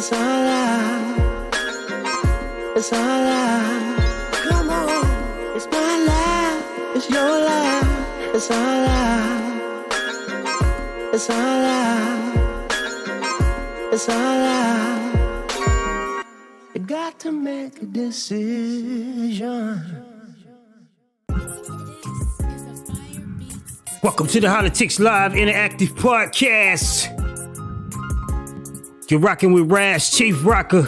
It's Holla. It's Holla. Come on. It's my life. It's your life. It's Holla. It's Holla. It's Holla. You got to make a decision. Welcome to the Hollatics Live Interactive Podcast. You're rocking with Raz, Chief Rocker.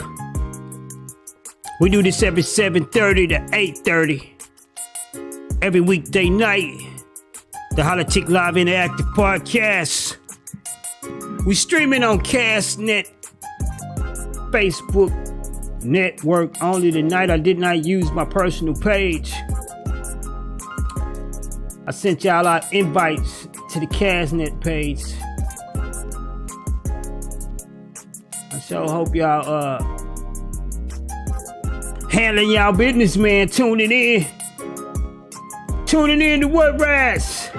We do this every 7:30 to 8:30. Every weekday night. The Hollatics Live Interactive Podcast. We streaming on Castnet, Facebook Network only tonight. I did not use my personal page. I sent y'all out invites to the Castnet page. I sure hope y'all handling y'all business, man. Tuning in to what, Raz?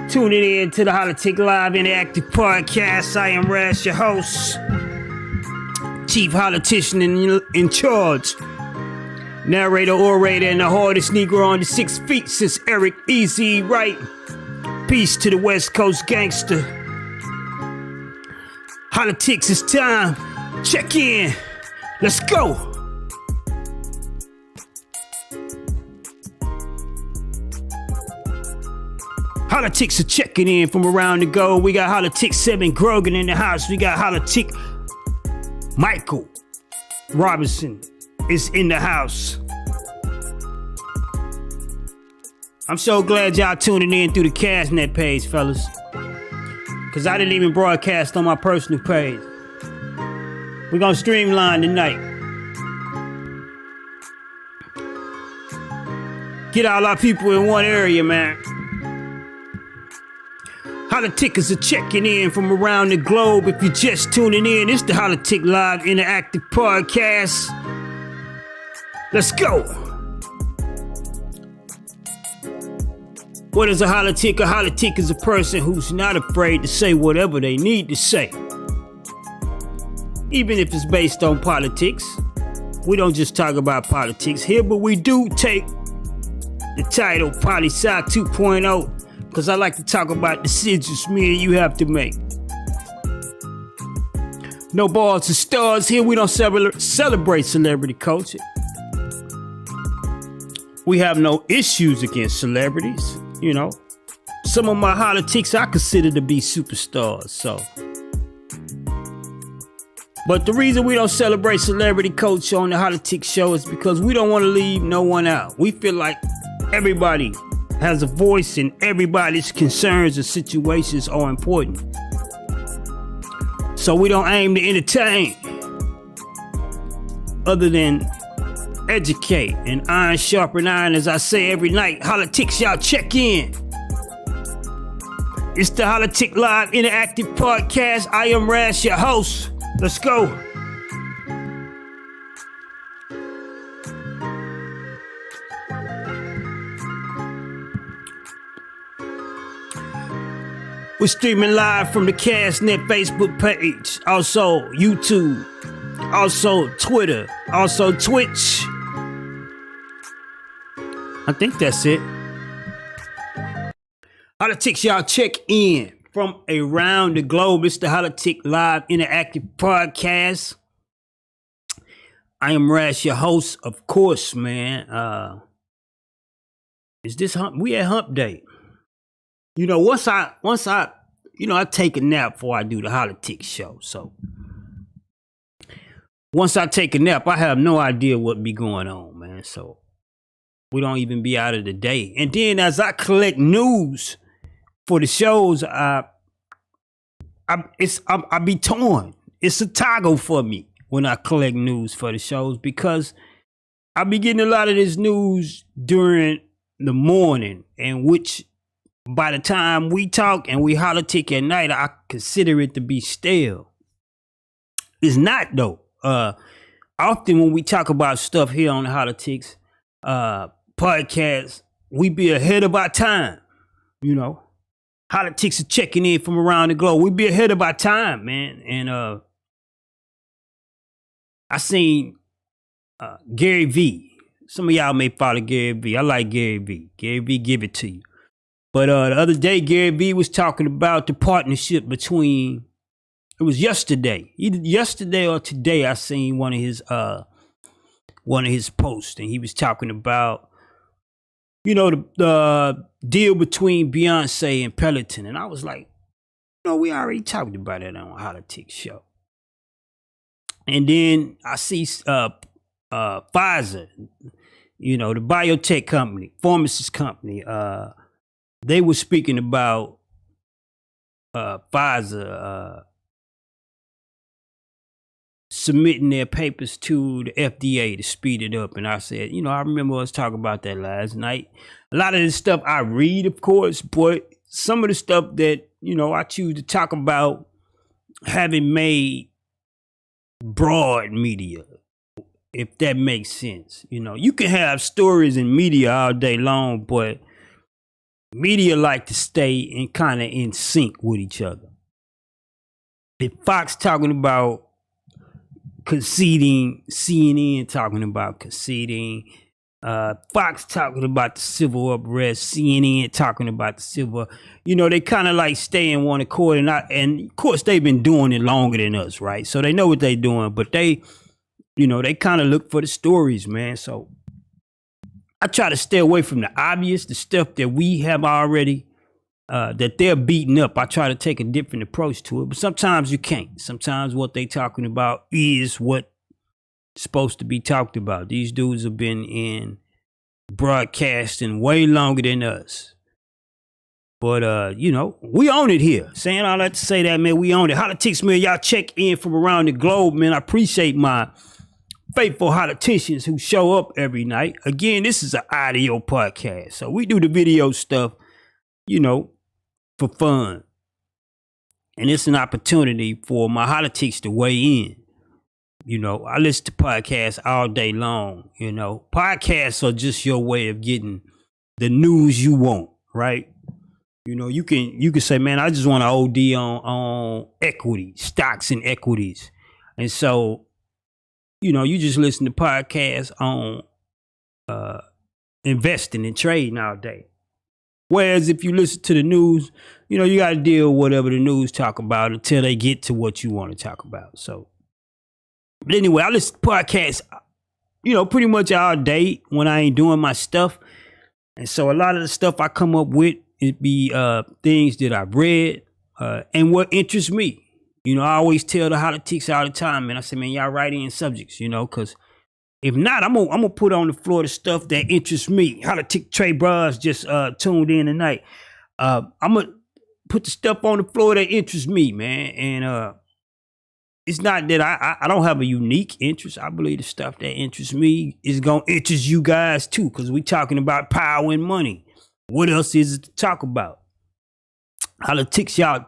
Tuning in to the Hollatics Live Interactive Podcast. I am Raz, your host, Chief Hollatics in charge, narrator, orator, and the hardest Negro on the 6 feet since Eric Easy Right. Peace to the West Coast gangster. Hollatics, it's time. Check in. Let's go. Hollatics are checking in from around the globe. We got Hollatics 7 Grogan in the house. We got Hollatics Michael Robinson is in the house. I'm so glad y'all tuning in through the Castnet page, fellas. Cause I didn't even broadcast on my personal page. We're gonna streamline tonight. Get all our people in one area, man. Hollatics are checking in from around the globe. If you're just tuning in, it's the Hollatics Live Interactive Podcast. Let's go. What is a Hollatic? A Hollatic is a person who's not afraid to say whatever they need to say. Even if it's based on politics. We don't just talk about politics here, but we do take the title Poli-Sci 2.0 because I like to talk about decisions me and you have to make. No balls or stars here. We don't celebrate celebrity culture. We have no issues against celebrities. You know, some of my Hollatics I consider to be superstars, so. But the reason we don't celebrate celebrity culture on the Hollatics show is because we don't want to leave no one out. We feel like everybody has a voice and everybody's concerns and situations are important. So we don't aim to entertain other than educate and iron sharpen iron, as I say every night. Hollatics, y'all check in. It's the Hollatics Live Interactive Podcast. I am Raz, your host. Let's go. We're streaming live from the Castnet Facebook page, also YouTube, also Twitter, also Twitch. I think that's it. Hollatics, y'all check in from around the globe. It's the Hollatics Live Interactive Podcast. I am Raz, your host, of course, man. Is this hump? We at hump day. You know, once I take a nap before I do the Hollatics show. So once I take a nap, I have no idea what be going on, man. So we don't even be out of the day. And then as I collect news for the shows, I be torn. It's a toggle for me when I collect news for the shows because I be getting a lot of this news during the morning, and which by the time we talk and we Hollatic at night, I consider it to be stale. It's not though. Often when we talk about stuff here on the Hollatics podcast, we be ahead of our time, you know. Hollatics are checking in from around the globe. We be ahead of our time, man. And I seen Gary V. Some of y'all may follow Gary V. I like Gary V. Gary V give it to you. But the other day, Gary V was talking about the partnership between, it was yesterday. Either yesterday or today, I seen one of his posts, and he was talking about, you know, the deal between Beyonce and Peloton. And I was like, we already talked about it on Holla-tics show. And then I see Pfizer, the biotech company, pharmacist company, they were speaking about Pfizer submitting their papers to the FDA to speed it up. And I said, I remember us talking about that last night. A lot of this stuff I read, of course, but some of the stuff that, I choose to talk about having made broad media, if that makes sense. You can have stories in media all day long, but media like to stay in sync with each other. If Fox talking about conceding, CNN talking about conceding, Fox talking about the civil unrest, CNN talking about the civil, they kind of like stay in one accord, and of course they've been doing it longer than us, right? So they know what they're doing, but they kind of look for the stories, man. So I try to stay away from the obvious, the stuff that we have already, that they're beating up. I try to take a different approach to it, but sometimes you can't. Sometimes what they talking about is what supposed to be talked about. These dudes have been in broadcasting way longer than us. But, we own it here. Saying all that to say that, man, we own it. Hollatics, man, y'all check in from around the globe, man. I appreciate my faithful Holliticians who show up every night. Again, this is an audio podcast, so we do the video stuff, for fun. And it's an opportunity for my Hollatics to weigh in. I listen to podcasts all day long. Podcasts are just your way of getting the news you want, right? You can say, man, I just want to OD on equity, stocks and equities. And so, you just listen to podcasts on investing and trading all day. Whereas if you listen to the news, you got to deal with whatever the news talk about until they get to what you want to talk about. So, but anyway, I listen to podcasts, pretty much all day when I ain't doing my stuff. And so a lot of the stuff I come up with, it be things that I've read and what interests me. I always tell the Hollatics all the time, man. I say, man, y'all write in subjects, because if not, I'm gonna put on the floor the stuff that interests me. Hollatic Trey Bros just tuned in tonight. I'm gonna put the stuff on the floor that interests me, man. And it's not that I don't have a unique interest. I believe the stuff that interests me is gonna interest you guys too, because we talking about power and money. What else is it to talk about? Hollatics, y'all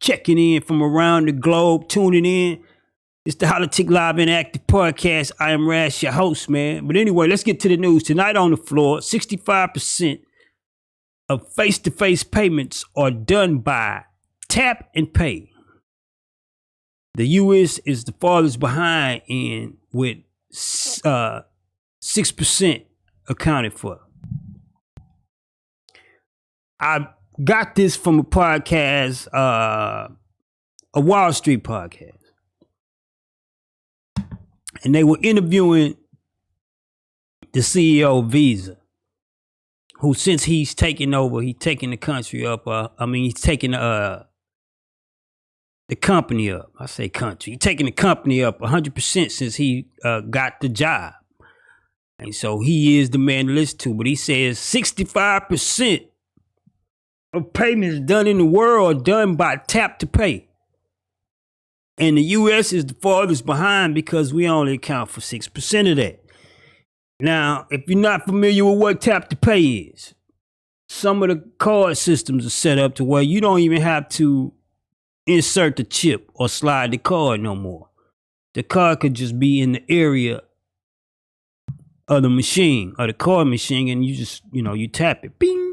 checking in from around the globe, tuning in. It's the Hollatic Live Interactive Podcast. I am Rash, your host, man. But anyway, let's get to the news. Tonight on the floor, 65% of face-to-face payments are done by tap and pay. The U.S. is the farthest behind in with 6% accounted for. I got this from a podcast, a Wall Street podcast. And they were interviewing the CEO of Visa, who since he's taken over, he's taking the country up. He's taking the company up. I say country. He's taking the company up 100% since he got the job. And so he is the man to listen to. But he says 65% of payments done in the world are done by tap to pay. And the U.S. is the farthest behind because we only account for 6% of that. Now, if you're not familiar with what tap to pay is, some of the card systems are set up to where you don't even have to insert the chip or slide the card no more. The card could just be in the area of the machine or the card machine, and you just, you tap it. Bing.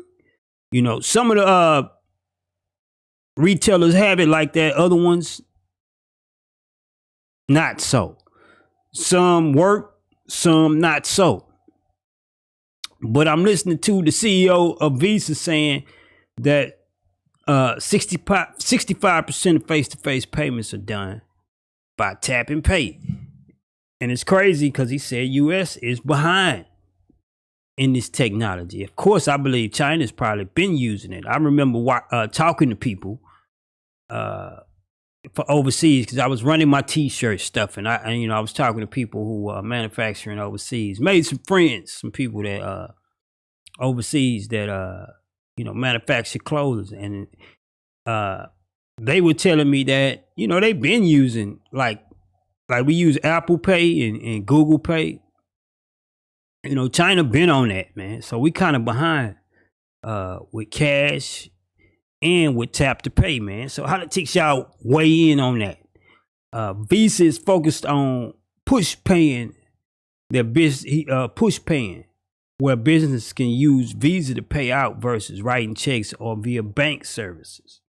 Some of the retailers have it like that. Other ones, not so. Some work, some not so. But I'm listening to the CEO of Visa saying that 65% of face-to-face payments are done by tap and pay. And it's crazy because he said U.S. is behind in this technology. Of course, I believe China's probably been using it. I remember talking to people for overseas because I was running my T-shirt stuff, and I was talking to people who are manufacturing overseas. Made some friends, some people that overseas that manufacture clothes, and they were telling me that they've been using like we use Apple Pay and Google Pay. China been on that, man. So we kind of behind with cash and with tap to pay, man. So Hollatics, y'all weigh in on that. Visa is focused on push paying their business, push paying, where businesses can use Visa to pay out versus writing checks or via bank services.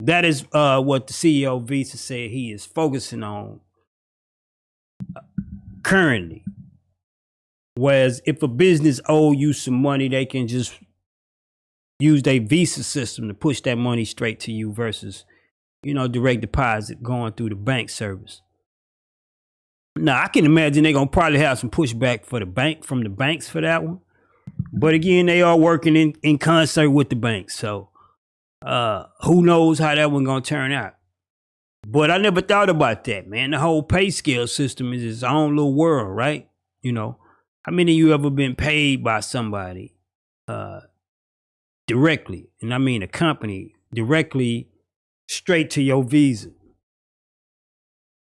That is what the CEO of Visa said he is focusing on currently. Whereas if a business owe you some money, they can just use their Visa system to push that money straight to you versus, direct deposit going through the bank service. Now, I can imagine they're going to probably have some pushback from the banks for that one. But again, they are working in concert with the banks. So who knows how that one going to turn out. But I never thought about that, man. The whole pay scale system is its own little world, right? How many of you ever been paid by somebody directly? And I mean a company directly straight to your Visa.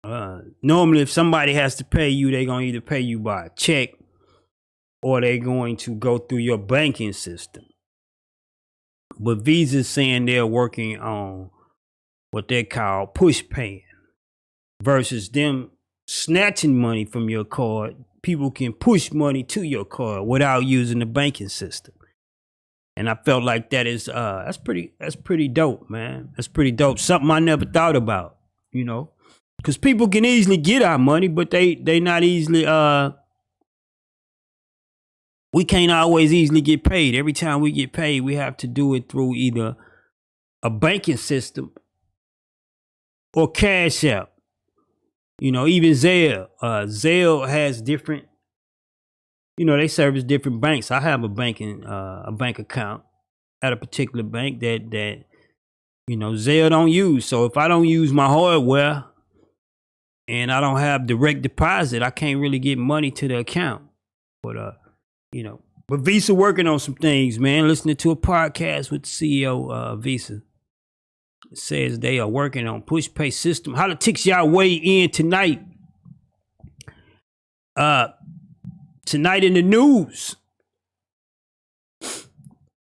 Normally, if somebody has to pay you, they're going to either pay you by a check or they're going to go through your banking system. But Visa's saying they're working on what they call push paying versus them snatching money from your card. People can push money to your card without using the banking system. And I felt like that is that's pretty dope, man. That's pretty dope. Something I never thought about, because people can easily get our money, but they not easily we can't always easily get paid. Every time we get paid, we have to do it through either a banking system or Cash App. Even Zelle. Zelle has different, they service different banks. I have a bank account at a particular bank that Zelle don't use. So if I don't use my hardware and I don't have direct deposit, I can't really get money to the account. But Visa working on some things, man. Listening to a podcast with the CEO of Visa. It says they are working on push pay system. Hollatics, y'all weigh in tonight. Tonight in the news.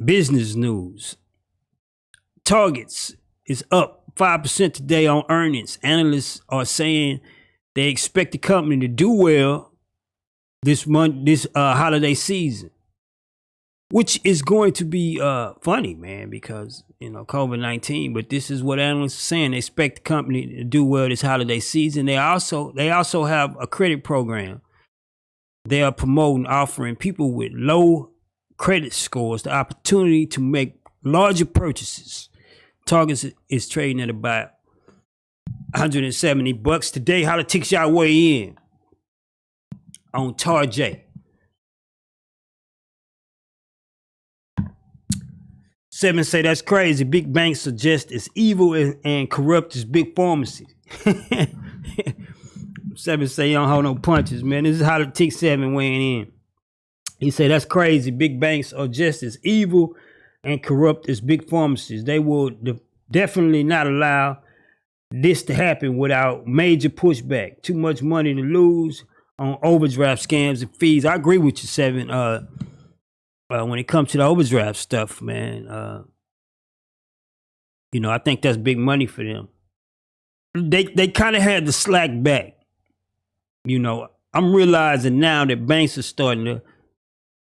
Business news. Targets is up 5% today on earnings. Analysts are saying they expect the company to do well this holiday season, which is going to be funny, man, because COVID-19. But this is what analysts are saying. They expect the company to do well this holiday season. They also have a credit program. They are promoting, offering people with low credit scores the opportunity to make larger purchases. Targets is trading at about $170 today. Hollatics, y'all weigh in on Tarjay. 7 say that's crazy. Big banks are just as evil and corrupt as big pharmacies. 7 say you don't hold no punches, man. This is Hollatics 7 weighing in. He said that's crazy. Big banks are just as evil and corrupt as big pharmacies. They will definitely not allow this to happen without major pushback. Too much money to lose on overdraft scams and fees. I agree with you, 7. When it comes to the overdraft stuff, man, I think that's big money for them. They kind of had to slack back. I'm realizing now that banks are starting to,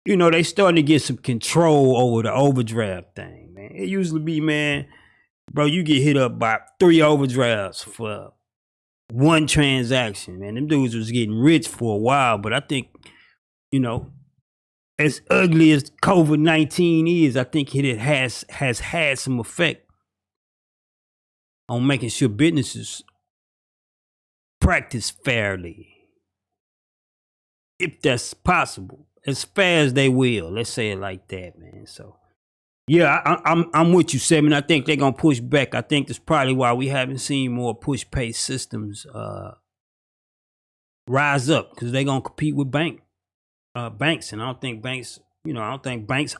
they starting to get some control over the overdraft thing, man. It usually be, man, bro, you get hit up by 3 overdrafts for one transaction, man. Them dudes was getting rich for a while, but I think, as ugly as COVID-19 is, I think it has had some effect on making sure businesses practice fairly, if that's possible, as fair as they will. Let's say it like that, man. So, yeah, I'm with you, Seven. I think they're gonna push back. I think that's probably why we haven't seen more push pay systems rise up, because they're gonna compete with banks, and I don't think banks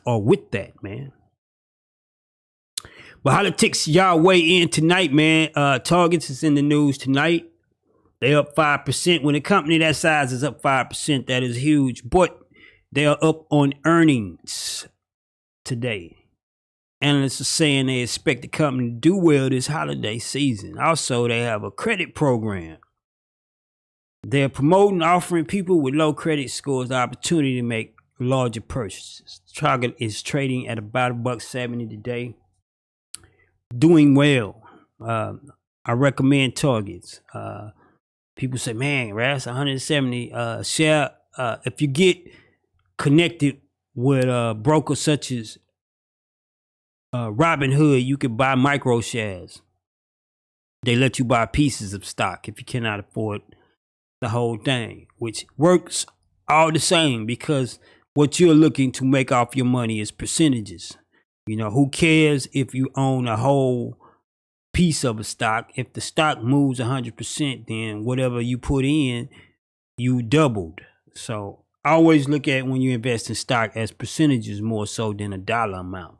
are with that, man. But Hollatics, y'all weigh in tonight, man. Targets is in the news tonight. They up 5%. When a company that size is up 5%, that is huge. But they are up on earnings today. Analysts are saying they expect the company to do well this holiday season. Also, they have a credit program. They're promoting, offering people with low credit scores the opportunity to make larger purchases. Target is trading at about $1.70 today. Doing well. I recommend Targets. People say, man, Ras, 170 share. If you get connected with brokers such as Robinhood, you can buy micro shares. They let you buy pieces of stock if you cannot afford the whole thing, which works all the same, because what you're looking to make off your money is percentages. Who cares if you own a whole piece of a stock? If the stock moves 100%, then whatever you put in, you doubled. So always look at, when you invest in stock, as percentages more so than a dollar amount.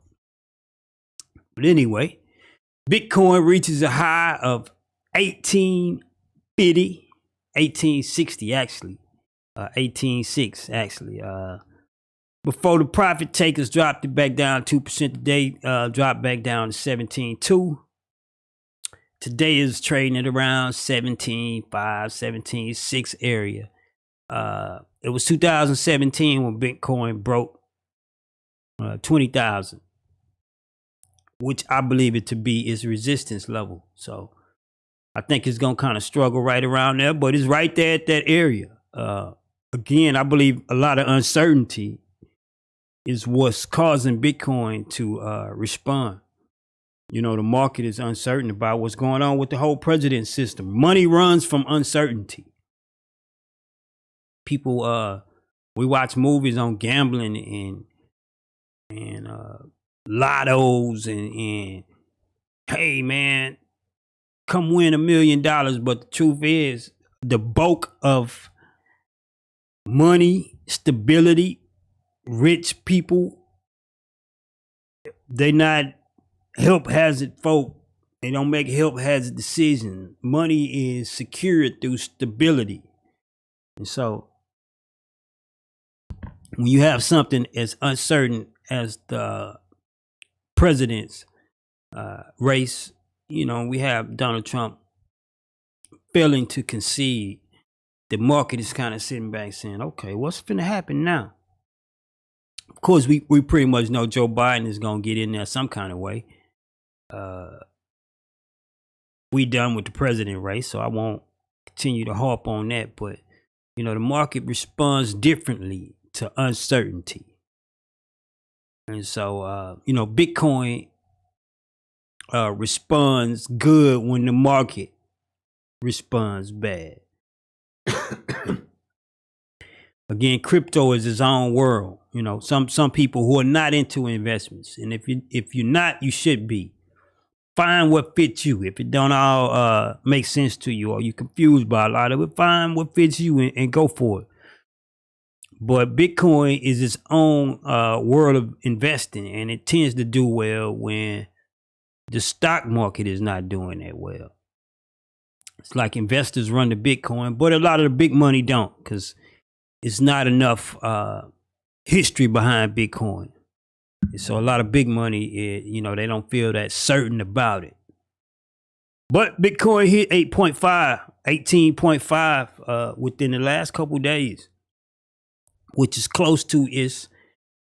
But anyway, Bitcoin reaches a high of 1860 actually, 18.6 actually. Before the profit takers dropped it back down 2% today, dropped back down to 17.2. Today is trading at around 17.5, 17.6 area. It was 2017 when Bitcoin broke 20,000, which I believe it to be its resistance level. So I think it's going to kind of struggle right around there, but it's right there at that area. Again, I believe a lot of uncertainty is what's causing Bitcoin to respond. The market is uncertain about what's going on with the whole president system. Money runs from uncertainty. People, we watch movies on gambling and lottos and hey man, come win $1 million. But the truth is, the bulk of money, stability, rich people, they not help hazard folk. They don't make help hazard decisions. Money is secured through stability. And so when you have something as uncertain as the president's race, we have Donald Trump failing to concede, the market is kind of sitting back saying, okay, what's going to happen now? Of course, we pretty much know Joe Biden is going to get in there some kind of way. We done with the president race, so I won't continue to harp on that. But, the market responds differently to uncertainty. And so, Bitcoin responds good when the market responds bad. Again, crypto is its own world. Some people who are not into investments, and if you're not, you should be. Find what fits you. If it don't all make sense to you, or you're confused by a lot of it, find what fits you and go for it. But Bitcoin is its own world of investing, and it tends to do well when the stock market is not doing that well. It's like investors run the Bitcoin, but a lot of the big money don't, because it's not enough history behind Bitcoin. So a lot of big money, they don't feel that certain about it. But Bitcoin hit 18.5 within the last couple of days, which is close to its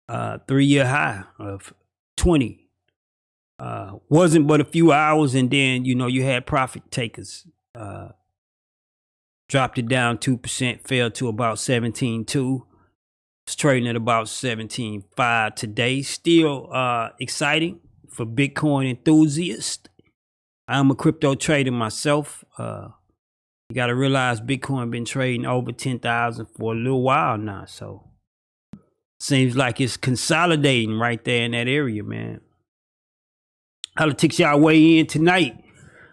3-year high of 20. Wasn't but a few hours, and then, you had profit takers dropped it down 2%, fell to about 17.2. It's trading at about 17.5 today. Still exciting for Bitcoin enthusiasts. I'm a crypto trader myself. You got to realize Bitcoin been trading over 10,000 for a little while now. So seems like it's consolidating right there in that area, man. Holla-tics, y'all weigh in tonight.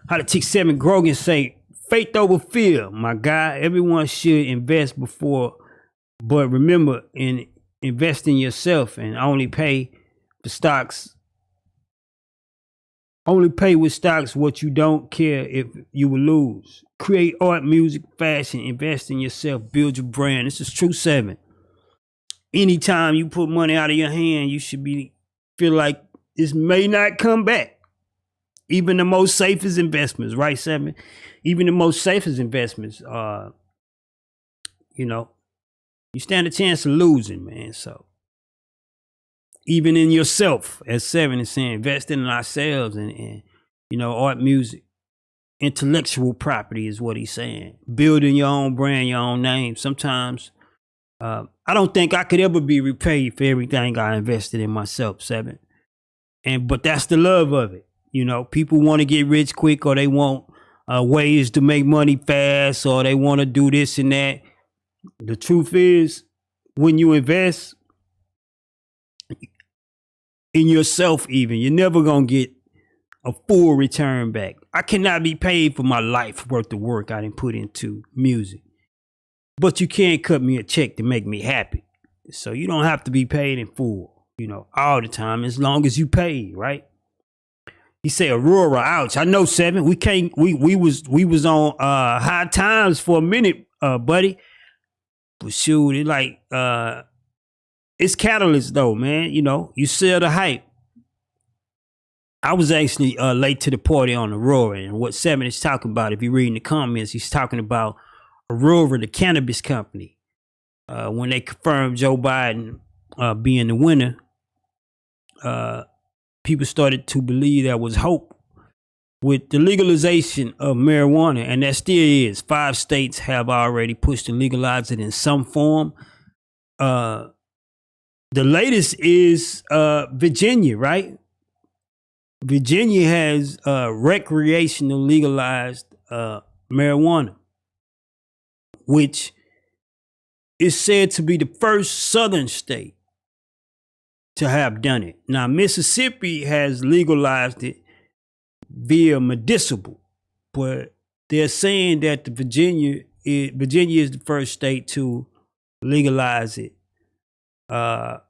Holla-tics 7 Grogan say, faith over fear, my guy. Everyone should invest before, but remember, invest in yourself and only pay for stocks. Only pay with stocks what you don't care if you will lose. Create art, music, fashion, invest in yourself, build your brand. This is True 7. Anytime you put money out of your hand, you should feel like this may not come back. Even the most safest investments, right, 7? Even the most safest investments, you stand a chance of losing, man. So even in yourself, as 7 is saying, investing in ourselves and art, music, intellectual property is what he's saying. Building your own brand, your own name. Sometimes I don't think I could ever be repaid for everything I invested in myself, 7. But that's the love of it. People want to get rich quick, or they want ways to make money fast, or they want to do this and that. The truth is, when you invest in yourself, even, you're never going to get a full return back. I cannot be paid for my life worth of work I didn't put into music. But you can't cut me a check to make me happy. So you don't have to be paid in full, all the time, as long as you pay, right? He say Aurora, ouch. I know, 7. We was on high times for a minute, buddy. But shoot, it's catalyst though, man. You sell the hype. I was actually late to the party on Aurora, and what 7 is talking about, if you read in the comments, he's talking about Aurora, the cannabis company. When they confirmed Joe Biden being the winner, people started to believe there was hope with the legalization of marijuana, and that still is. 5 states have already pushed to legalize it in some form. The latest is Virginia, right? Virginia has recreational legalized marijuana, which is said to be the first southern state to have done it. Now, Mississippi has legalized it via medicinal, but they're saying that Virginia is the first state to legalize it for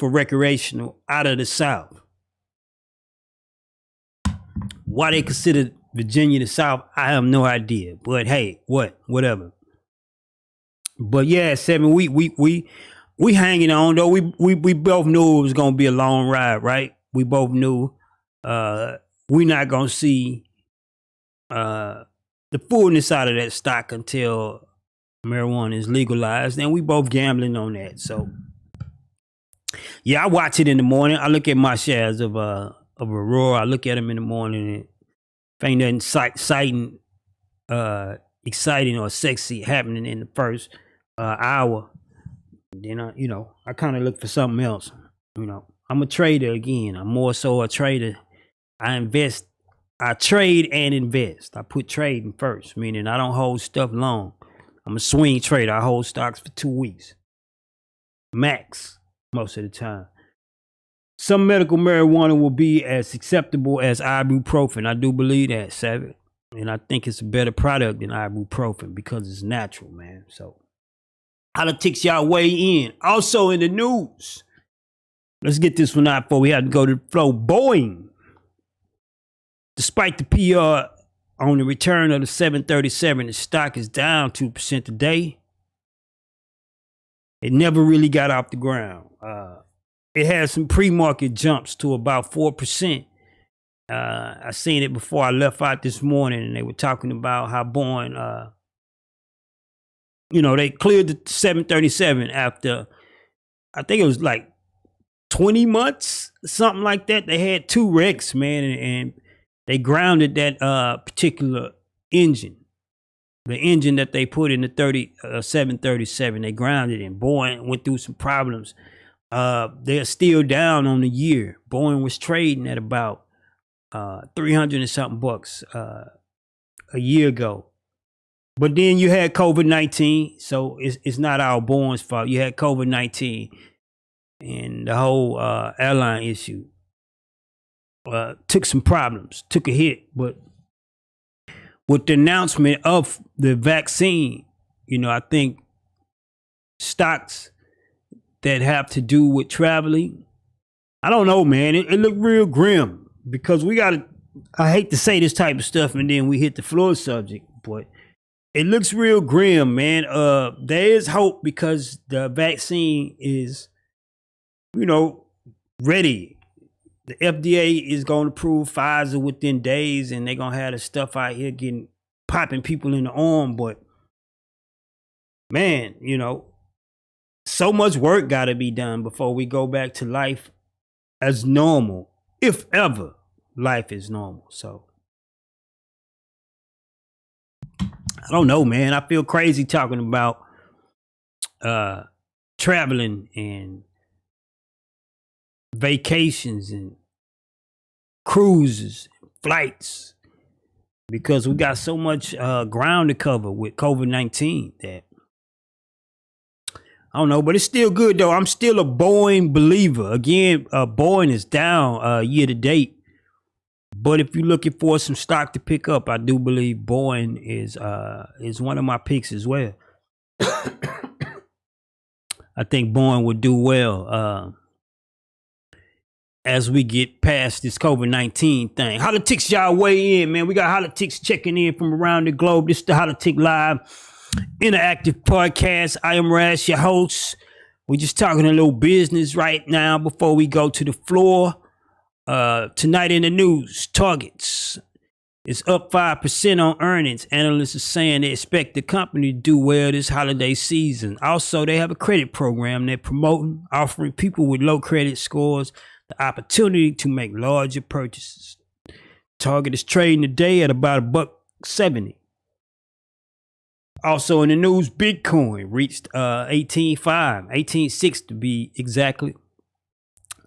recreational out of the South. Why they consider Virginia the South, I have no idea. But hey, whatever. But yeah, 7, we hanging on though. We both knew it was gonna be a long ride, right? We both knew we're not gonna see the fullness out of that stock until marijuana is legalized, and we both gambling on that. So yeah, I watch it in the morning. I look at my shares of Aurora. I look at them in the morning, and if ain't nothing exciting or sexy happening in the first hour, then I kind of look for something else. I'm a trader again. I'm more so a trader. I trade and invest. I put trading first, meaning I don't hold stuff long. I'm a swing trader. I hold stocks for 2 weeks max most of the time. Some medical marijuana will be as acceptable as ibuprofen. I do believe that, 7. And I think it's a better product than ibuprofen because it's natural, man. So Holla-tics, y'all weigh in. Also in the news, let's get this one out before we have to go to the flow. Boeing, despite the PR on the return of the 737, the stock is down 2% today. It never really got off the ground. It had some pre-market jumps to about 4%. I seen it before I left out this morning, and they were talking about how Boeing, they cleared the 737 after, I think it was like 20 months, something like that. They had 2 wrecks, man, and they grounded that particular engine. the engine that they put in the 737, they grounded in. Boeing went through some problems. They're still down on the year. Boeing was trading at about 300 and something bucks a year ago. But then you had COVID-19, so it's not our Boeing's fault. You had COVID-19 and the whole airline issue took some problems, took a hit. But with the announcement of the vaccine, I think stocks that have to do with traveling, I don't know, man. It looked real grim because I hate to say this type of stuff and then we hit the floor subject, but it looks real grim, man. There is hope because the vaccine is, ready. The FDA is going to approve Pfizer within days, and they're going to have the stuff out here popping people in the arm. But, man, so much work got to be done before we go back to life as normal, if ever life is normal. So, I don't know, man. I feel crazy talking about traveling and vacations and cruises, flights, because we got so much ground to cover with COVID-19 that I don't know, but it's still good though. I'm still a Boeing believer. Again, Boeing is down year to date. But if you're looking for some stock to pick up, I do believe Boeing is one of my picks as well. I think Boeing would do well as we get past this COVID-19 thing. Holla-tics, y'all weigh in, man. We got Holla-tics checking in from around the globe. This is the Holla-tic Live interactive podcast. I am Rash, your host. We're just talking a little business right now before we go to the floor. Tonight in the news, Targets is up 5% on earnings. Analysts are saying they expect the company to do well this holiday season. Also, they have a credit program they're promoting, offering people with low credit scores the opportunity to make larger purchases. Target is trading today at about $1.70. Also in the news, Bitcoin reached 18.6 to be exactly.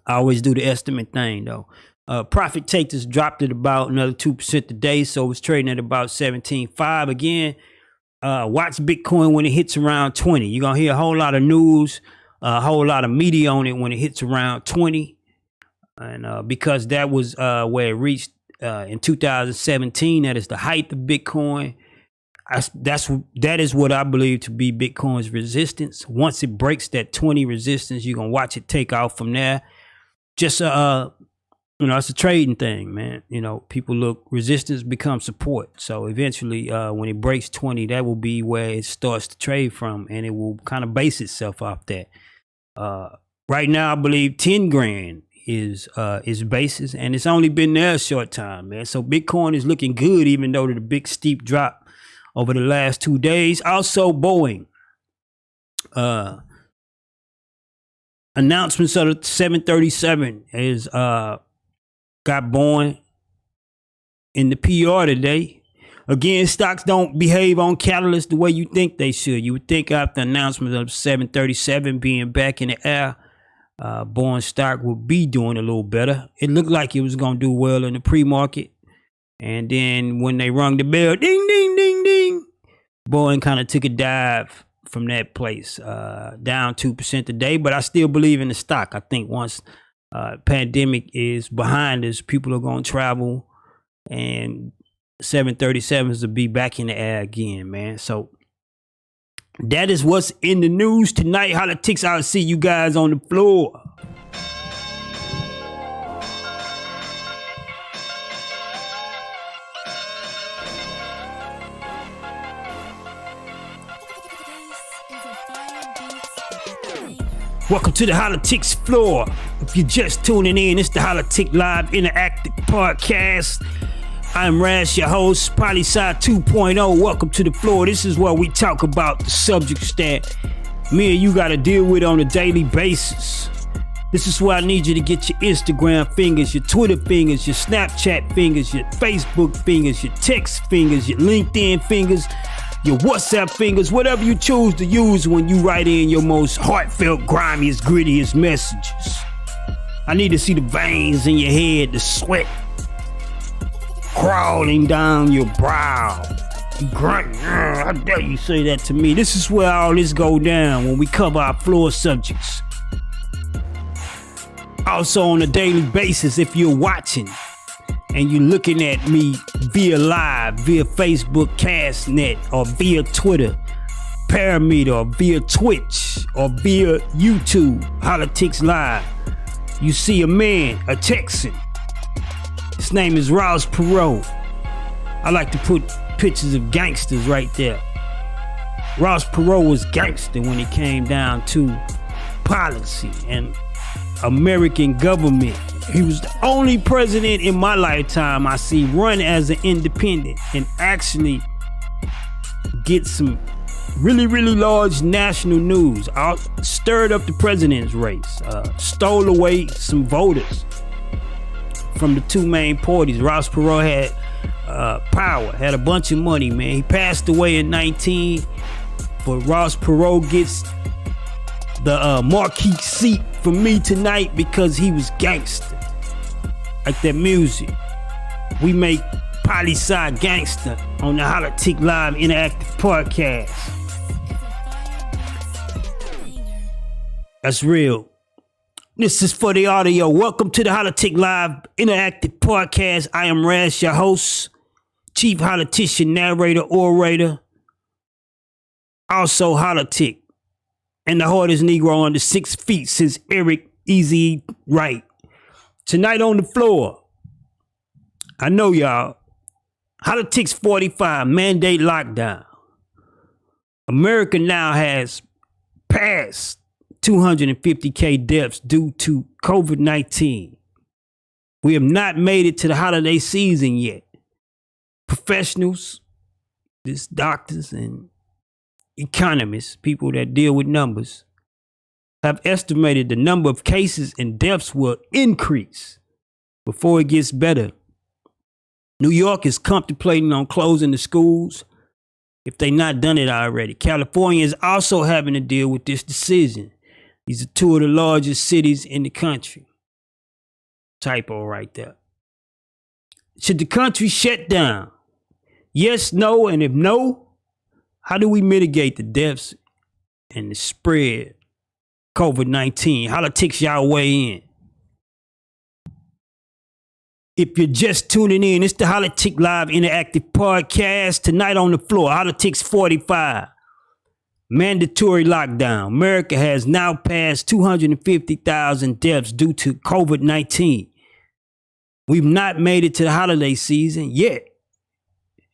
I always do the estimate thing though. Profit takers dropped it about another 2% today, so it's trading at about 17.5 again. Watch Bitcoin when it hits around 20. You're gonna hear a whole lot of news, a whole lot of media on it when it hits around 20, and because that was where it reached in 2017. That is the height of Bitcoin. That is what I believe to be Bitcoin's resistance. Once it breaks that 20 resistance, you're gonna watch it take off from there. Just it's a trading thing, man. People look, resistance becomes support. So eventually, when it breaks 20, that will be where it starts to trade from, and it will kind of base itself off that. Right now, I believe 10 grand is basis, and it's only been there a short time, man. So Bitcoin is looking good, even though the big steep drop over the last 2 days. Also, Boeing. Announcements of the 737 is got Boeing in the PR today. Again, stocks don't behave on catalyst the way you think they should. You would think after the announcement of 737 being back in the air, Boeing stock would be doing a little better. It looked like it was going to do well in the pre-market. And then when they rung the bell, ding, ding, ding, ding, Boeing kind of took a dive from that place, down 2% today. But I still believe in the stock. I think once pandemic is behind us, people are going to travel, and 737s will be back in the air again, man. So that is what's in the news tonight. Holla-tics, I'll see you guys on the floor. Welcome to the Hollatics floor. If you're just tuning in, it's the Holla-tic Live interactive podcast. I'm Rash, your host, Polysci 2.0. Welcome to the floor. This is where we talk about the subjects that me and you got to deal with on a daily basis. This is where I need you to get your Instagram fingers, your Twitter fingers, your Snapchat fingers, your Facebook fingers, your text fingers, your LinkedIn fingers. your WhatsApp fingers, whatever you choose to use when you write in your most heartfelt, grimiest, grittiest messages. I need to see the veins in your head, the sweat crawling down your brow. You grunt, how dare you say that to me? This is where all this go down when we cover our floor subjects. Also on a daily basis, if you're watching and you're looking at me via live, via Facebook Castnet, or via Twitter, Parameter, or via Twitch, or via YouTube, Hollatics Live, you see a man, a Texan. His name is Ross Perot. I like to put pictures of gangsters right there. Ross Perot was gangster when it came down to policy and American government. He was the only president in my lifetime I see run as an independent and actually get some really, really large national news. Stirred up the president's race, stole away some voters from the two main parties. Ross Perot had power, had a bunch of money, man. He passed away in 19, but Ross Perot gets the marquee seat for me tonight because he was gangster. Like that music. We make poli-sci gangster on the Holla-tics Live Interactive Podcast. That's real. This is for the audio. Welcome to the Holla-tics Live Interactive Podcast. I am Raz, your host, chief politician, narrator, orator, also Holla-tics, and the hardest Negro under 6 feet since Eric Easy Wright. Tonight on the floor, I know y'all, Hollatics 45, mandate lockdown. America now has passed 250,000 deaths due to COVID-19. We have not made it to the holiday season yet. Professionals, this doctors and economists, people that deal with numbers, have estimated the number of cases and deaths will increase before it gets better. New York is contemplating on closing the schools if they've not done it already. California is also having to deal with this decision. These are two of the largest cities in the country. Typo right there. Should the country shut down? Yes, no, and if no, how do we mitigate the deaths and the spread COVID-19? Hollatics, y'all weigh in. If you're just tuning in, it's the Hollatics Live Interactive Podcast. Tonight on the floor, Hollatics 45. Mandatory lockdown. America has now passed 250,000 deaths due to COVID-19. We've not made it to the holiday season yet.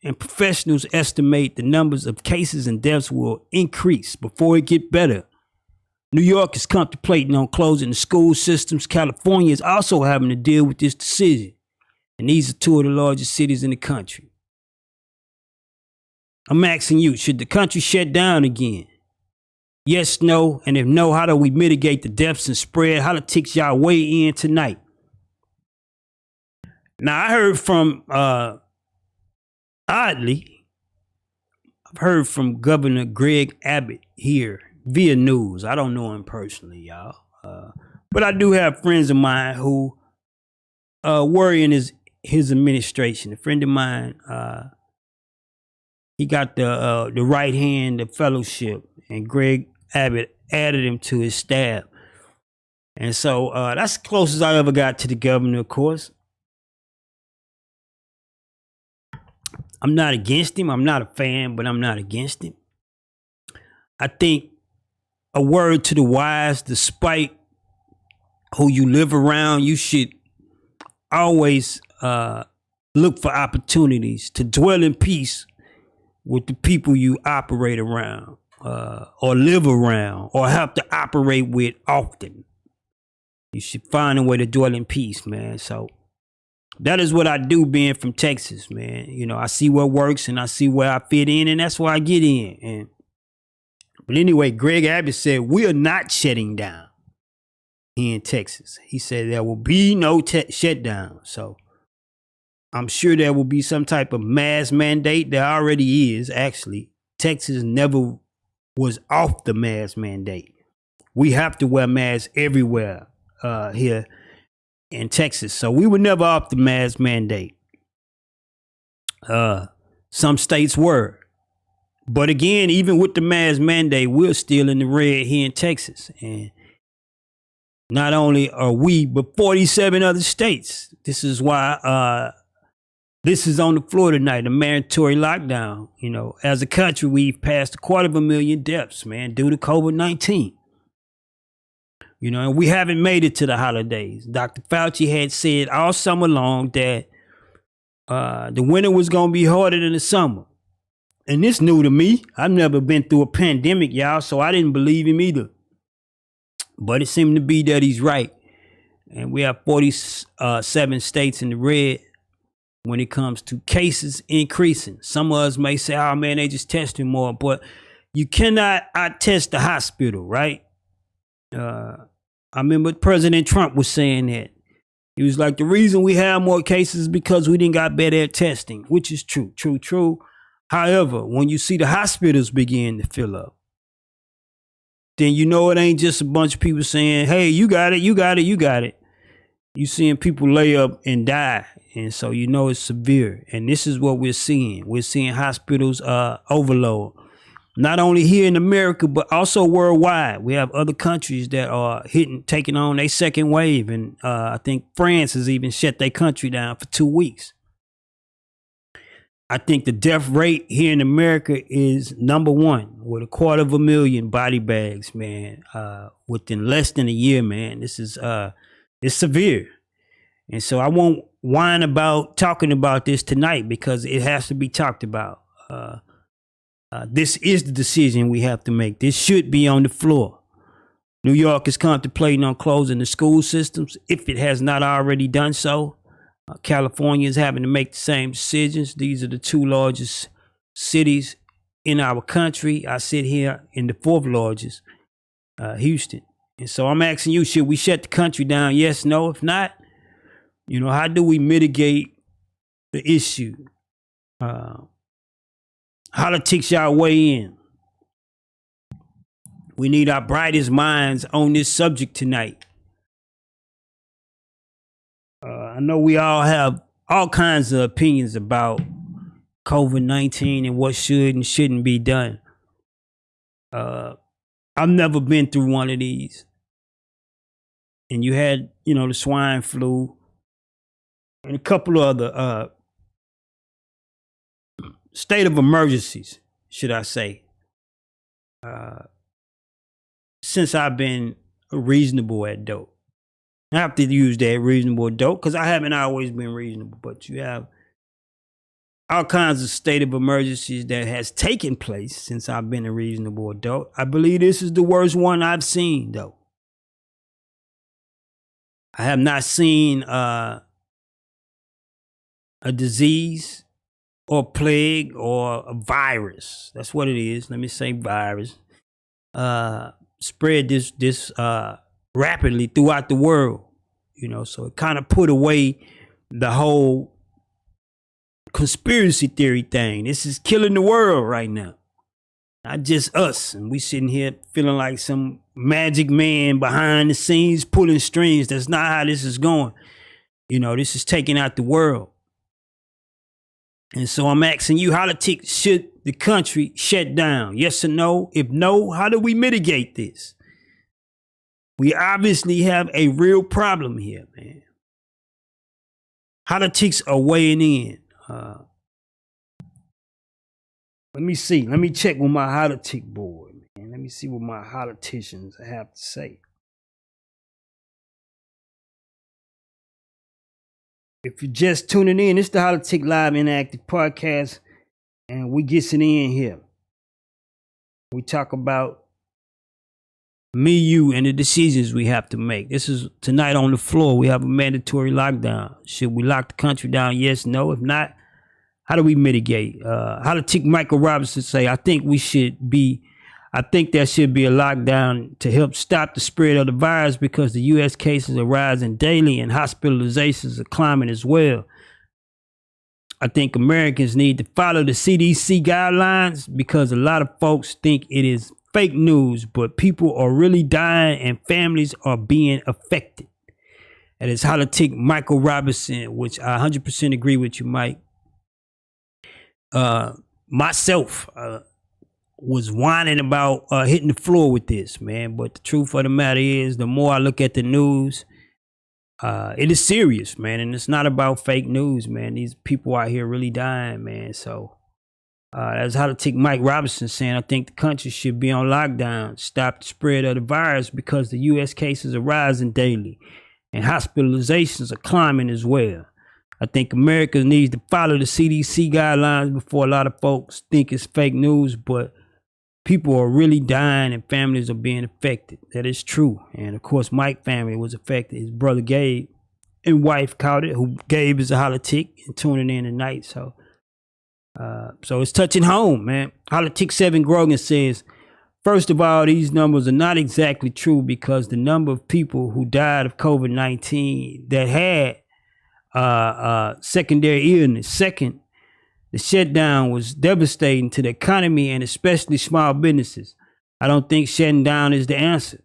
And professionals estimate the numbers of cases and deaths will increase before it gets better. New York is contemplating on closing the school systems. California is also having to deal with this decision. And these are two of the largest cities in the country. I'm asking you, should the country shut down again? Yes, no, and if no, how do we mitigate the deaths and spread? Hollatics, y'all weigh in tonight. Now, I heard from, oddly, I've heard from Governor Greg Abbott here via news. I don't know him personally, y'all. But I do have friends of mine who worry in his administration. A friend of mine, he got the right hand of fellowship, and Greg Abbott added him to his staff. And so that's the closest I ever got to the governor, of course. I'm not against him. I'm not a fan, but I'm not against him. I think a word to the wise, despite who you live around, you should always look for opportunities to dwell in peace with the people you operate around, or live around, or have to operate with often. You should find a way to dwell in peace, man. So that is what I do, being from Texas, man. You know, I see what works and I see where I fit in, and that's where I get in. But anyway, Greg Abbott said we are not shutting down here in Texas. He said there will be no shutdown. So I'm sure there will be some type of mass mandate. There already is, actually, Texas never was off the mask mandate. We have to wear masks everywhere here in Texas. So we were never off the mask mandate. Some states were. But again, even with the mask mandate, we're still in the red here in Texas. And not only are we, but 47 other states. This is why this is on the floor tonight, a mandatory lockdown. You know, as a country, we've passed 250,000 deaths, man, due to COVID-19. You know, and we haven't made it to the holidays. Dr. Fauci had said all summer long that the winter was going to be harder than the summer. And this new to me. I've never been through a pandemic, y'all, so I didn't believe him either. But it seemed to be that he's right. And we have 47 states in the red when it comes to cases increasing. Some of us may say, oh, man, they just testing more. But you cannot out-test the hospital, right? I remember President Trump was saying that. He was like, the reason we have more cases is because we didn't got better at testing, which is true, true. However, when you see the hospitals begin to fill up, then you know it ain't just a bunch of people saying, hey, you got it, you got it, you got it. You seeing people lay up and die. And so you know it's severe. And this is what we're seeing. We're seeing hospitals overload. Not only here in America, but also worldwide. We have other countries that are taking on their second wave. And I think France has even shut their country down for 2 weeks. I think the death rate here in America is number one with 250,000 body bags, man, within less than a year, man. This is it's severe. And so I won't whine about talking about this tonight because it has to be talked about. This is the decision we have to make. This should be on the floor. New York is contemplating on closing the school systems if it has not already done so. California is having to make the same decisions. These are the two largest cities in our country. I sit here in the fourth largest, Houston. And so I'm asking you, should we shut the country down? Yes, no. If not, you know, how do we mitigate the issue? Holla-tics y'all weigh in. We need our brightest minds on this subject tonight. I know we all have all kinds of opinions about COVID-19 and what should and shouldn't be done. I've never been through one of these. And you had, you know, the swine flu and a couple of other state of emergencies, should I say. Since I've been a reasonable adult. I have to use that reasonable adult because I haven't always been reasonable, but you have all kinds of state of emergencies that has taken place since I've been a reasonable adult. I believe this is the worst one I've seen, though. I have not seen a disease or plague or a virus. That's what it is. Let me say virus. Spread this rapidly throughout the world, you know, so it kind of put away the whole conspiracy theory thing. This is killing the world right now, not just us. And we sitting here feeling like some magic man behind the scenes pulling strings. That's not how this is going. You know, this is taking out the world. And so I'm asking you, Holla-tics, should the country shut down? Yes or no? If no, how do we mitigate this? We obviously have a real problem here, man. Holla-tics are weighing in. Let me see. Let me check with my Holla-tic board, man. Let me see what my Holla-ticians have to say. If you're just tuning in, it's the Holla-tic Live Interactive Podcast, and we get it in here. We talk about me, you, and the decisions we have to make. This is tonight on the floor. We have a mandatory lockdown. Should we lock the country down? Yes, no. If not, how do we mitigate? Holla-tic Michael Robinson say, I think there should be a lockdown to help stop the spread of the virus because the U.S. cases are rising daily and hospitalizations are climbing as well. I think Americans need to follow the CDC guidelines because a lot of folks think it is fake news, but people are really dying and families are being affected. That is Holla-tics Michael Robinson, which I 100% agree with you, Mike. Myself was whining about hitting the floor with this, man. But the truth of the matter is, the more I look at the news, it is serious, man. And it's not about fake news, man. These people out here really dying, man. So that's Holla-tics Mike Robinson saying, I think the country should be on lockdown, stop the spread of the virus because the U.S. cases are rising daily and hospitalizations are climbing as well. I think America needs to follow the CDC guidelines before a lot of folks think it's fake news, but people are really dying and families are being affected. That is true. And of course, Mike's family was affected. His brother Gabe and wife caught it, who Gabe is a Holla-tic and tuning in tonight. So it's touching home, man. Holla-tics 7 Grogan says, first of all, these numbers are not exactly true because the number of people who died of COVID-19 that had secondary illness. Second, the shutdown was devastating to the economy and especially small businesses. I don't think shutting down is the answer.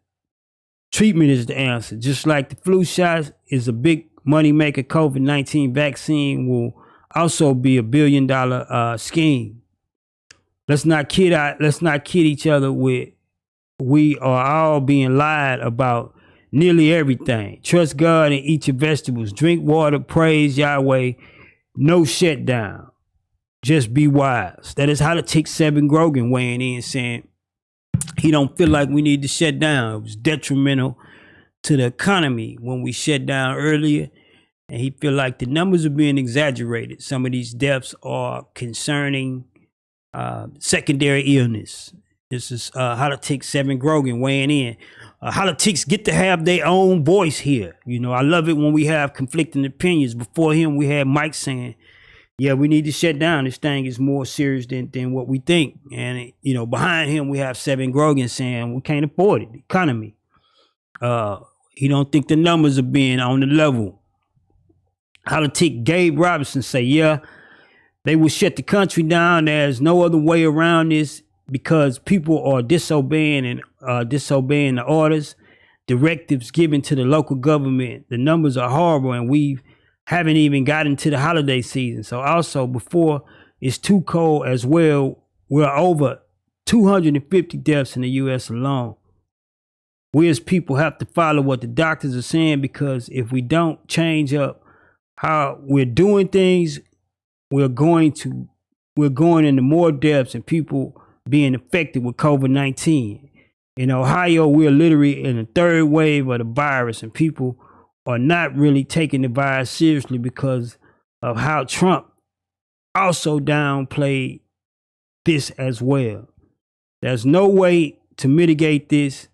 Treatment is the answer. Just like the flu shot is a big money maker, COVID-19 vaccine will also be $1 billion scheme. Let's not kid each other with we are all being lied about nearly everything. Trust God and eat your vegetables. Drink water, praise Yahweh. No shutdown. Just be wise. That is Hollatics 7 Grogan weighing in saying he don't feel like we need to shut down. It was detrimental to the economy when we shut down earlier. And he feel like the numbers are being exaggerated. Some of these deaths are concerning secondary illness. This is Hollatics 7 Grogan weighing in. Hollatics get to have their own voice here. You know, I love it when we have conflicting opinions. Before him, we had Mike saying, yeah, we need to shut down. This thing is more serious than what we think. And, you know, behind him, we have 7 Grogan saying we can't afford it. The economy. He don't think the numbers are being on the level. Holla-tics Gabe Robinson say, yeah, they will shut the country down. There's no other way around this because people are disobeying the orders, directives given to the local government. The numbers are horrible and we haven't even gotten to the holiday season. So also before it's too cold as well, we're over 250 deaths in the U.S. alone. We as people have to follow what the doctors are saying because if we don't change up how we're doing things, we're going into more deaths and people being affected with COVID-19. In Ohio, we're literally in the third wave of the virus and people are not really taking the virus seriously because of how Trump also downplayed this as well. There's no way to mitigate this.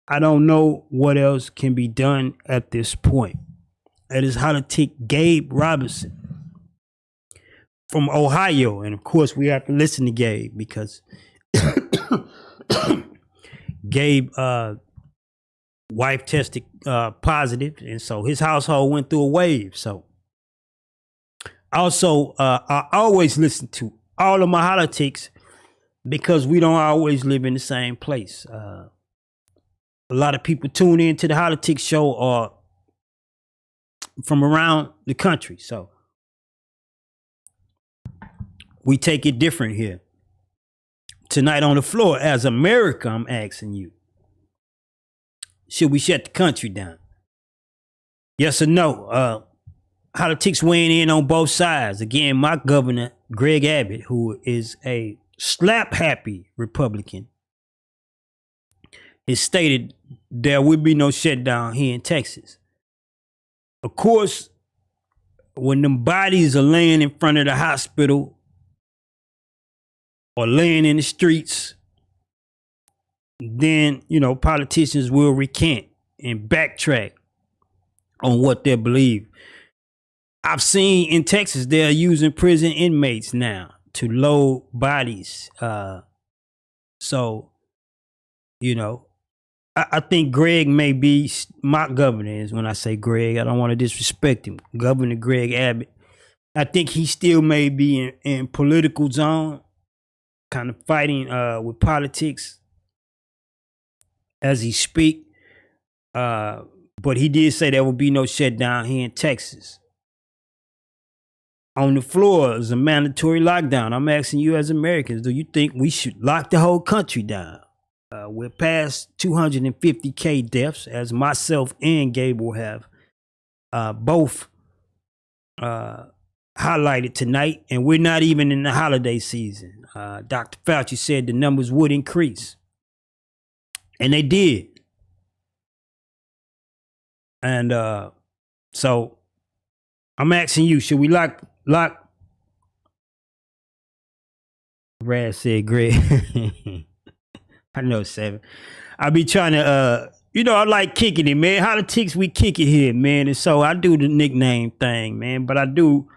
I don't know what else can be done at this point. That is Holla-tics Gabe Robinson from Ohio. And of course, we have to listen to Gabe because Gabe wife tested positive, and so his household went through a wave. So also, I always listen to all of my Holla-tics because we don't always live in the same place. A lot of people tune in to the Holla-tics show are from around the country, so we take it different here. Tonight on the floor, as America, I'm asking you, should we shut the country down? Yes or no? Holla-tics weighing in on both sides. Again, my governor, Greg Abbott, who is a slap-happy Republican, has stated there will be no shutdown here in Texas. Of course, when them bodies are laying in front of the hospital or laying in the streets, then, politicians will recant and backtrack on what they believe. I've seen in Texas, they're using prison inmates now to load bodies. I think Greg may be my governor. Is when I say Greg, I don't want to disrespect him. Governor Greg Abbott I think he still may be in political zone, kind of fighting with politics as he speak. Uh, but he did say there will be no shutdown here in Texas. On the floor is a mandatory lockdown. I'm asking you as Americans, do you think we should lock the whole country down? We're past 250K deaths, as myself and Gable have both highlighted tonight, and we're not even in the holiday season. Dr. Fauci said the numbers would increase, and they did. And so I'm asking you, should we lock? Brad said, Greg. I know, Seven. I be trying to, I like kicking it, man. Hollatics, we kick it here, man. And so I do the nickname thing, man. But I do,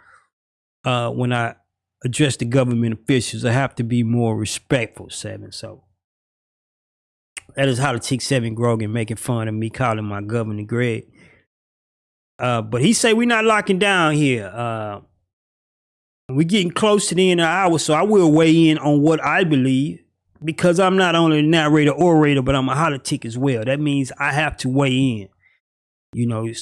when I address the government officials, I have to be more respectful, Seven. So that is Hollatics 7 Grogan making fun of me calling my governor Greg. But he say we not locking down here. We're getting close to the end of the hour, so I will weigh in on what I believe, because I'm not only a narrator, orator, but I'm a holitic as well. That means I have to weigh in. You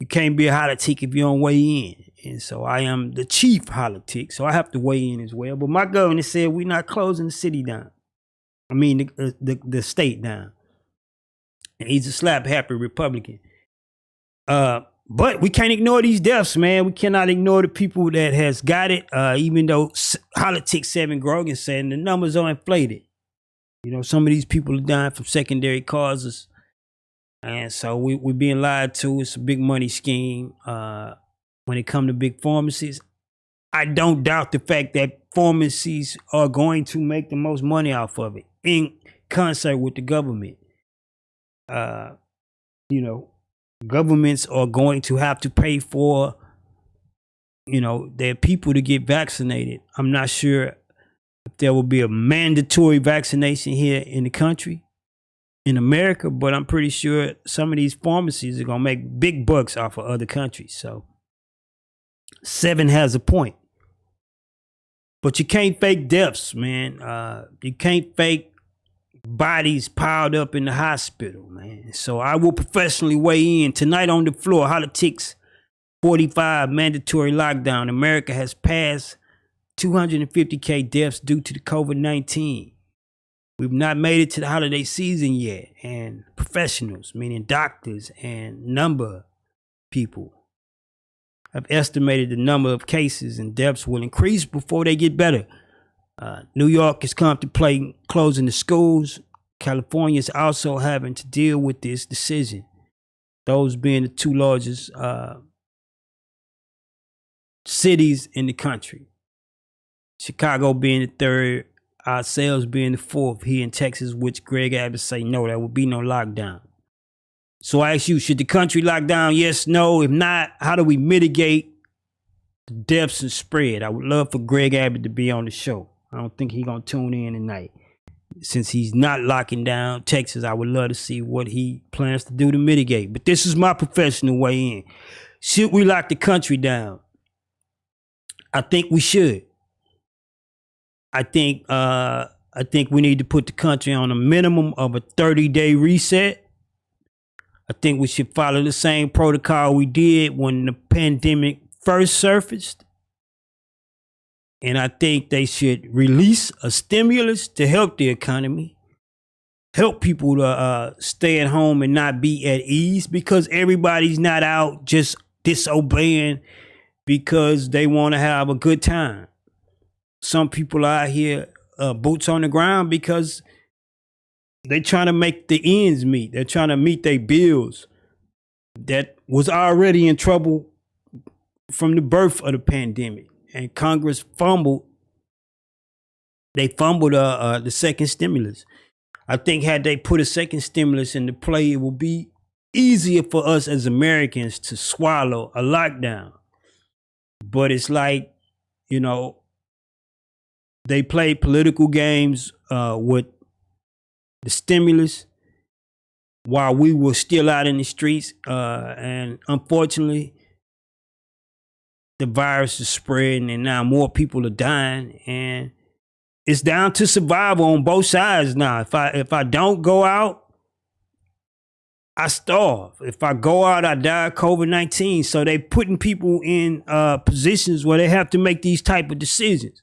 can't be a holitic if you don't weigh in. And so I am the chief holitic, so I have to weigh in as well. But my governor said we're not closing the city down. I mean, the state down. And he's a slap-happy Republican. But we can't ignore these deaths, man. We cannot ignore the people that has got it, even though Hollatics 7 Grogan saying the numbers are inflated. Some of these people are dying from secondary causes. And so we're being lied to. It's a big money scheme. When it comes to big pharmacies, I don't doubt the fact that pharmacies are going to make the most money off of it in concert with the government. Governments are going to have to pay for, their people to get vaccinated. I'm not sure if there will be a mandatory vaccination here in the country, in America, but I'm pretty sure some of these pharmacies are going to make big bucks off of other countries. So 7 has a point. But you can't fake deaths, man. You can't fake bodies piled up in the hospital, man. So I will professionally weigh in tonight on the floor. Hollatics 45 mandatory lockdown. America has passed 250K deaths due to the COVID-19. We've not made it to the holiday season yet. And professionals, meaning doctors and number people, have estimated the number of cases and deaths will increase before they get better. New York is contemplating closing the schools. California is also having to deal with this decision. Those being the two largest cities in the country. Chicago being the third, ourselves being the fourth here in Texas, which Greg Abbott say no, there will be no lockdown. So I ask you, should the country lock down? Yes, no. If not, how do we mitigate the deaths and spread? I would love for Greg Abbott to be on the show. I don't think he's going to tune in tonight. Since he's not locking down Texas, I would love to see what he plans to do to mitigate. But this is my professional way in. Should we lock the country down? I think we should. I think we need to put the country on a minimum of a 30-day reset. I think we should follow the same protocol we did when the pandemic first surfaced. And I think they should release a stimulus to help the economy, help people to stay at home and not be at ease, because everybody's not out just disobeying because they want to have a good time. Some people are out here boots on the ground because they're trying to make the ends meet. They're trying to meet their bills that was already in trouble from the birth of the pandemic. And Congress fumbled. They fumbled the second stimulus. I think had they put a second stimulus into play, it would be easier for us as Americans to swallow a lockdown. But it's like, they played political games with the stimulus while we were still out in the streets. And unfortunately, the virus is spreading and now more people are dying, and it's down to survival on both sides now. If I don't go out, I starve. If I go out, I die of COVID-19. So they putting people in positions where they have to make these type of decisions.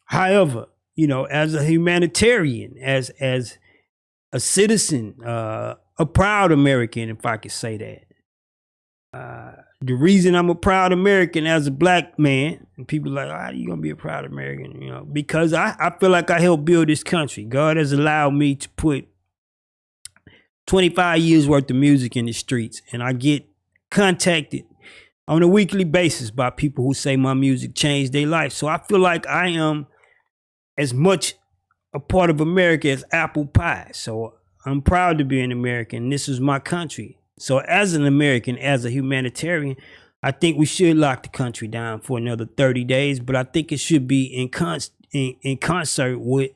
However, you know, as a humanitarian, as a citizen, a proud American, if I could say that. The reason I'm a proud American as a black man, and people are like, how are you gonna be a proud American? You know, because I feel like I helped build this country. God has allowed me to put 25 years worth of music in the streets, and I get contacted on a weekly basis by people who say my music changed their life. So I feel like I am as much a part of America as apple pie. So I'm proud to be an American. This is my country. So as an American, as a humanitarian, I think we should lock the country down for another 30 days, but I think it should be in concert with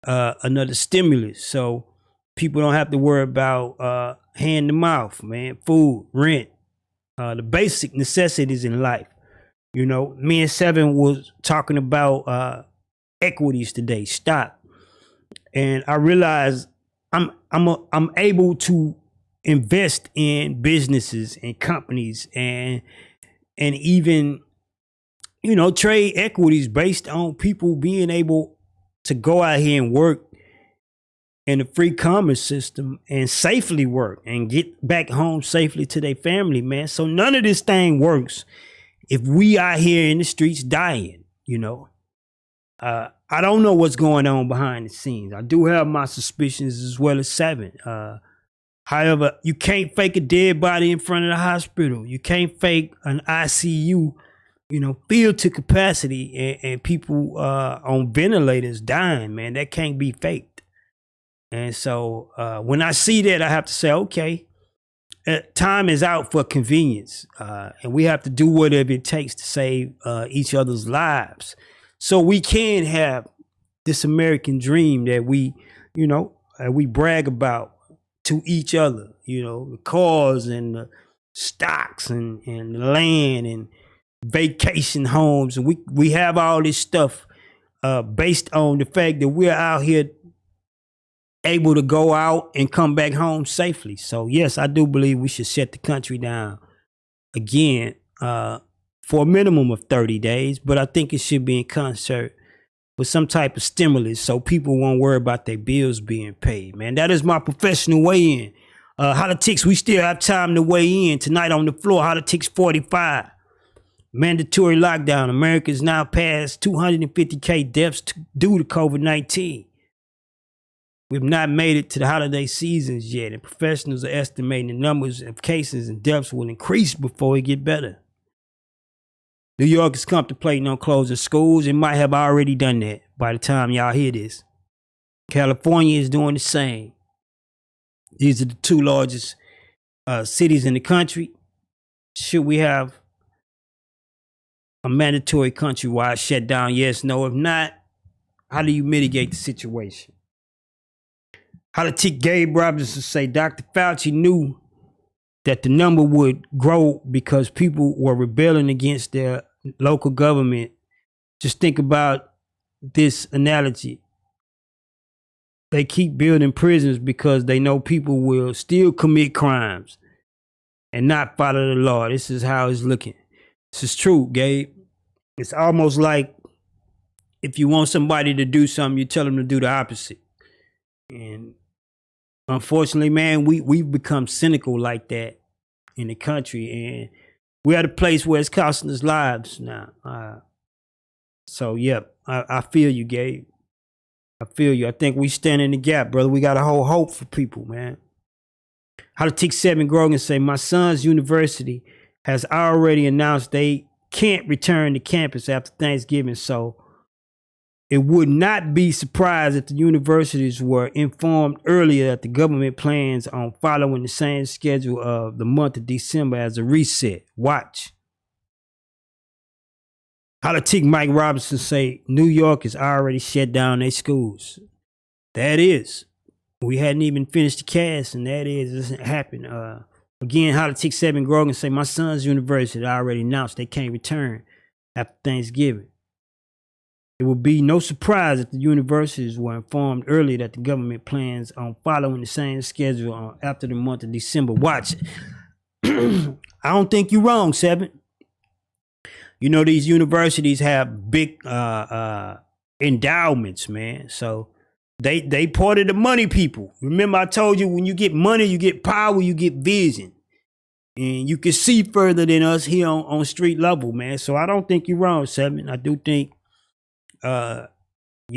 another stimulus. So people don't have to worry about hand to mouth, man, food, rent, the basic necessities in life. You know, me and Seven was talking about equities today, stock. And I realized I'm able to invest in businesses and companies and even, you know, trade equities based on people being able to go out here and work in the free commerce system and safely work and get back home safely to their family, man. So none of this thing works if we out here in the streets dying, you know. I don't know what's going on behind the scenes. I do have my suspicions as well as Seven. However, you can't fake a dead body in front of the hospital. You can't fake an ICU, you know, filled to capacity and people on ventilators dying, man. That can't be faked. And so when I see that, I have to say, okay, time is out for convenience. And we have to do whatever it takes to save each other's lives. So we can have this American dream that we, you know, we brag about to each other, you know, the cars and the stocks and the land and vacation homes. And we have all this stuff based on the fact that we're out here able to go out and come back home safely. So yes, I do believe we should shut the country down again for a minimum of 30 days, but I think it should be in concert with some type of stimulus so people won't worry about their bills being paid, man. That is my professional weigh-in. Holla-tics, we still have time to weigh in. Tonight on the floor, Holla-tics 45. Mandatory lockdown. America's now past 250K deaths due to COVID-19. We've not made it to the holiday seasons yet, and professionals are estimating the numbers of cases and deaths will increase before it get better. New York is contemplating on closing schools. It might have already done that by the time y'all hear this. California is doing the same. These are the two largest cities in the country. Should we have a mandatory countrywide shutdown? Yes, no. If not, how do you mitigate the situation? Holla-tic Gabe Robinson say Dr. Fauci knew that the number would grow because people were rebelling against their local government. Just think about this analogy. They keep building prisons because they know people will still commit crimes and not follow the law. This is how it's looking. This is true, Gabe. It's almost like if you want somebody to do something, you tell them to do the opposite. And unfortunately, man, we've become cynical like that in the country, and we're at a place where it's costing us lives now. So, yeah, I feel you, Gabe. I feel you. I think we stand in the gap, brother. We got to hold hope for people, man. Holla-tics 7 Grogan say, my son's university has already announced they can't return to campus after Thanksgiving, so it would not be surprised if the universities were informed earlier that the government plans on following the same schedule of the month of December as a reset. Watch. Holla-tic Mike Robinson say New York has already shut down their schools. That is. We hadn't even finished the cast, and that is, it doesn't happen. Again, Hollatics 7 Grogan say, my son's university already announced they can't return after Thanksgiving. It will be no surprise if the universities were informed earlier that the government plans on following the same schedule after the month of December. Watch it. I don't think you're wrong, 7. You know, these universities have big endowments, man. So they part of the money people. Remember, I told you, when you get money, you get power, you get vision. And you can see further than us here on street level, man. So I don't think you're wrong, 7. I do think you're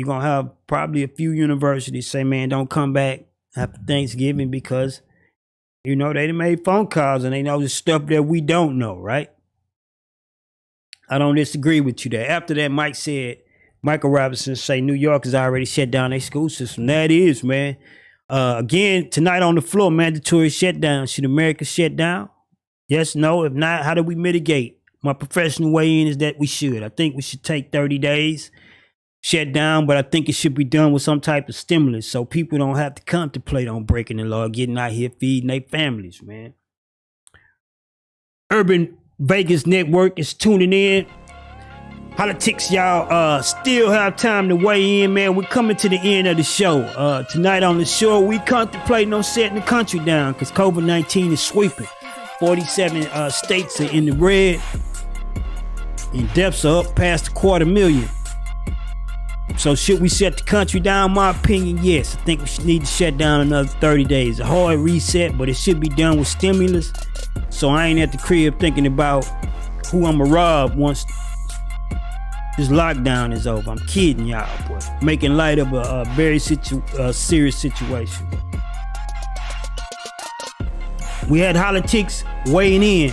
going to have probably a few universities say, man, don't come back after Thanksgiving because, you know, they done made phone calls and they know the stuff that we don't know, right? I don't disagree with you there. After that, Michael Robinson say New York has already shut down their school system. That is, man. Again, tonight on the floor, mandatory shutdown. Should America shut down? Yes, no. If not, how do we mitigate? My professional way in is that we should. I think we should take 30 days, shut down, but I think it should be done with some type of stimulus so people don't have to contemplate on breaking the law, getting out here, feeding their families, man. Urban Vegas Network is tuning in. Hollatics, y'all still have time to weigh in, man. We're coming to the end of the show. Tonight on the show, we contemplating on setting the country down because COVID-19 is sweeping. 47 states are in the red, and deaths are up past 250,000. So should we shut the country down? My opinion, yes. I think we should need to shut down another 30 days. A hard reset, but it should be done with stimulus. So I ain't at the crib thinking about who I'ma rob once this lockdown is over. I'm kidding y'all, boy. Making light of a very serious situation. We had Hollatics weighing in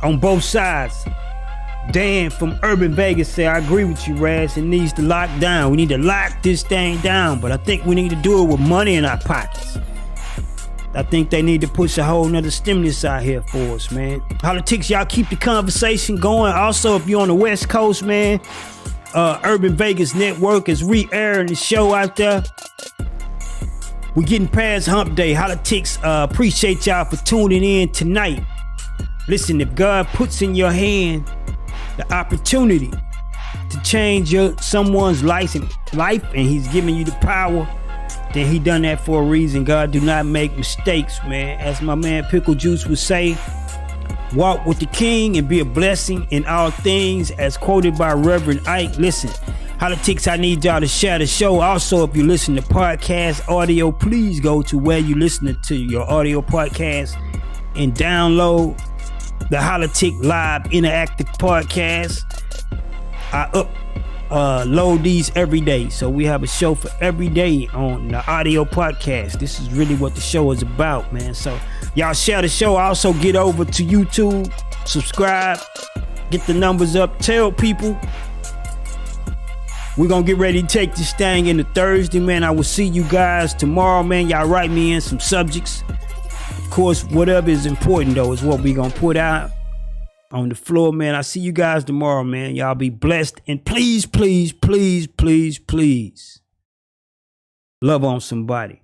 on both sides. Dan from Urban Vegas said, I agree with you, Raz. It needs to lock down. We need to lock this thing down, but I think we need to do it with money in our pockets. I think they need to push a whole nother stimulus out here for us, man. Hollatics, y'all keep the conversation going. Also, if you're on the West Coast, man, Urban Vegas Network is re-airing the show out there. We're getting past hump day. Hollatics, appreciate y'all for tuning in tonight. Listen, if God puts in your hand the opportunity to change someone's life and he's giving you the power, then he done that for a reason. God do not make mistakes, man. As my man Pickle Juice would say, walk with the king and be a blessing in all things, as quoted by Reverend Ike. Listen, Hollatics, I need y'all to share the show. Also, if you listen to podcast audio, please go to where you listening to your audio podcast and download the Hollatic Live Interactive Podcast. I upload these every day, so we have a show for every day on the audio podcast. This is really what the show is about, man. So y'all share the show. Also get over to YouTube, subscribe, get the numbers up, tell people. We're gonna get ready to take this thing into Thursday, man. I will see you guys tomorrow, man. Y'all write me in some subjects. Of course, whatever is important, though, is what we gonna put out on the floor, man. I see you guys tomorrow, man. Y'all be blessed. And please, please, please, please, please love on somebody.